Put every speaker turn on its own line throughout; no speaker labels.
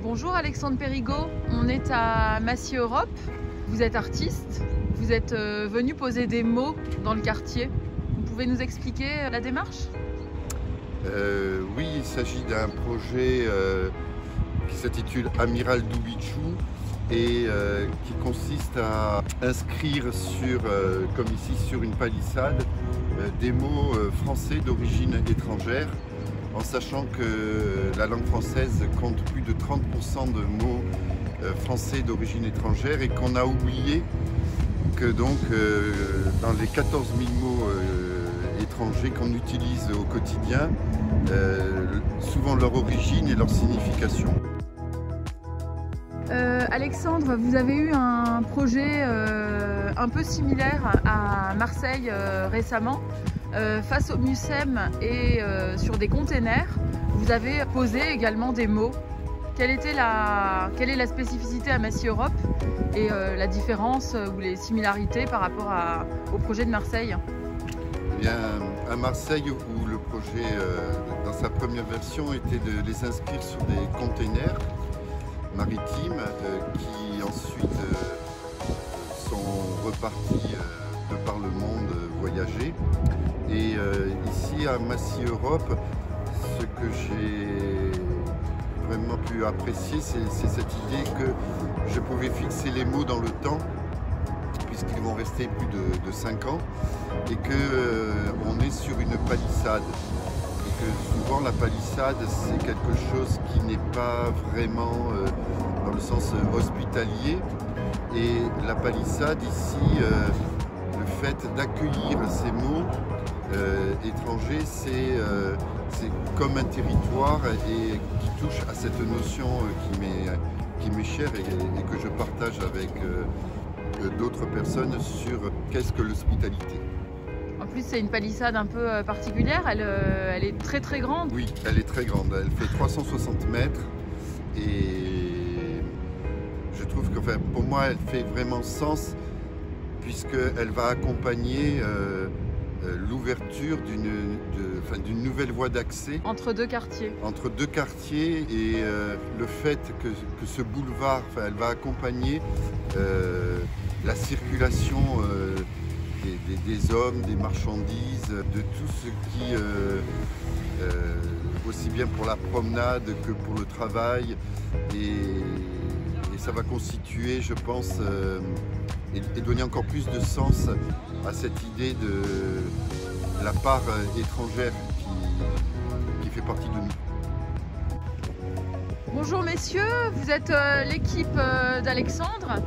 Bonjour Alexandre Périgot, on est à Massy Europe. Vous êtes artiste, vous êtes venu poser des mots dans le quartier. Vous pouvez nous expliquer la démarche?
Oui, il s'agit d'un projet qui s'intitule Amiral Doubichou et qui consiste à inscrire comme ici sur une palissade, des mots français d'origine étrangère, en sachant que la langue française compte plus de 30% de mots français d'origine étrangère et qu'on a oublié que donc dans les 14 000 mots étrangers qu'on utilise au quotidien, souvent leur origine et leur signification.
Alexandre, vous avez eu un projet un peu similaire à Marseille récemment. Face au MUSEM et sur des containers, vous avez posé également des mots. Quelle est la spécificité à Massy Europe et la différence ou les similarités par rapport au projet de Marseille?
Eh bien, à Marseille, où le projet, dans sa première version, était de les inscrire sur des containers maritimes qui ensuite sont repartis de par le monde voyager. Et ici à Massy Europe, ce que j'ai vraiment pu apprécier, c'est cette idée que je pouvais fixer les mots dans le temps, puisqu'ils vont rester plus de 5 ans, et qu'on est sur une palissade. Et que souvent la palissade, c'est quelque chose qui n'est pas vraiment dans le sens hospitalier. Et la palissade ici, le fait d'accueillir ces mots étrangers, c'est comme un territoire et qui touche à cette notion qui m'est chère et que je partage avec d'autres personnes sur qu'est-ce que l'hospitalité.
En plus, c'est une palissade un peu particulière, elle est très très grande.
Oui, elle est très grande, elle fait 360 mètres et je trouve que pour moi elle fait vraiment sens puisqu'elle va accompagner l'ouverture d'une nouvelle voie d'accès
entre deux quartiers.
Entre deux quartiers et le fait que ce boulevard, elle va accompagner la circulation des hommes, des marchandises, de tout ce qui, aussi bien pour la promenade que pour le travail. Et ça va constituer, je pense, et donner encore plus de sens à cette idée de la part étrangère qui fait partie de nous.
Bonjour messieurs, vous êtes l'équipe d'Alexandre.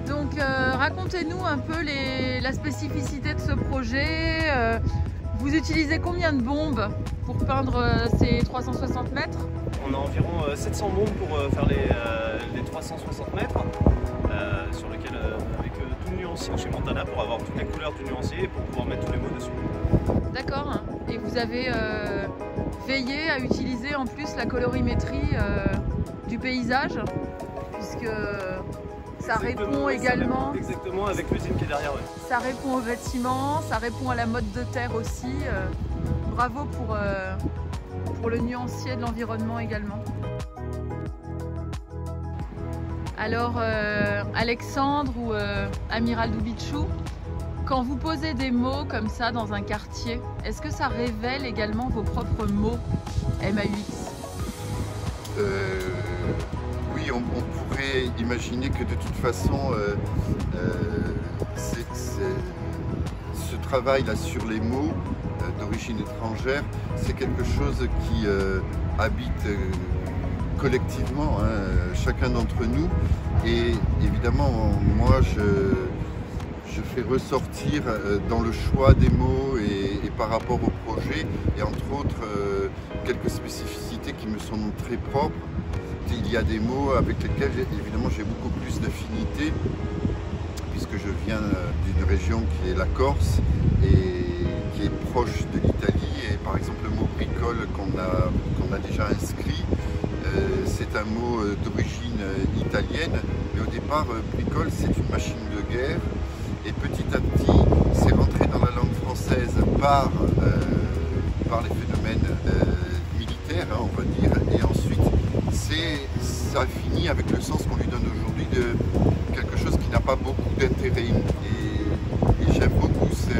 Donc racontez-nous un peu la spécificité de ce projet. Vous utilisez combien de bombes pour peindre ces 360 mètres?
On a environ 700 bombes pour faire les 360 mètres, sur lesquels, avec tout le nuancier chez Montana, pour avoir toutes les couleurs du nuancier et pour pouvoir mettre tous les mots dessus.
D'accord. Et vous avez veillé à utiliser en plus la colorimétrie du paysage, puisque ça répond également...
Exactement, avec l'usine qui est derrière. Ouais.
Ça répond aux bâtiments, ça répond à la mode de terre aussi. Bravo pour le nuancier de l'environnement également. Alors Alexandre ou Amiral Doubichou, quand vous posez des mots comme ça dans un quartier, est-ce que ça révèle également vos propres mots MAUX?
Oui, on pourrait imaginer que de toute façon, ce travail-là sur les mots d'origine étrangère, c'est quelque chose qui habite collectivement chacun d'entre nous. Et évidemment, moi, je fais ressortir dans le choix des mots et par rapport au projet, et entre autres, quelques spécificités qui me sont très propres. Il y a des mots avec lesquels évidemment j'ai beaucoup plus d'affinité puisque je viens d'une région qui est la Corse et qui est proche de l'Italie, et par exemple le mot bricole qu'on a déjà inscrit, c'est un mot d'origine italienne, mais au départ bricole c'est une machine de guerre et petit à petit c'est rentré dans la langue française par les phénomènes militaires, on va dire, et ensuite c'est ça finit avec le sens qu'on lui donne aujourd'hui de quelque chose qui n'a pas beaucoup d'intérêt. Et j'aime beaucoup ces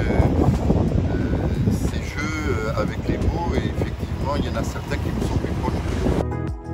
jeux avec les mots, et effectivement il y en a certains qui me sont plus proches.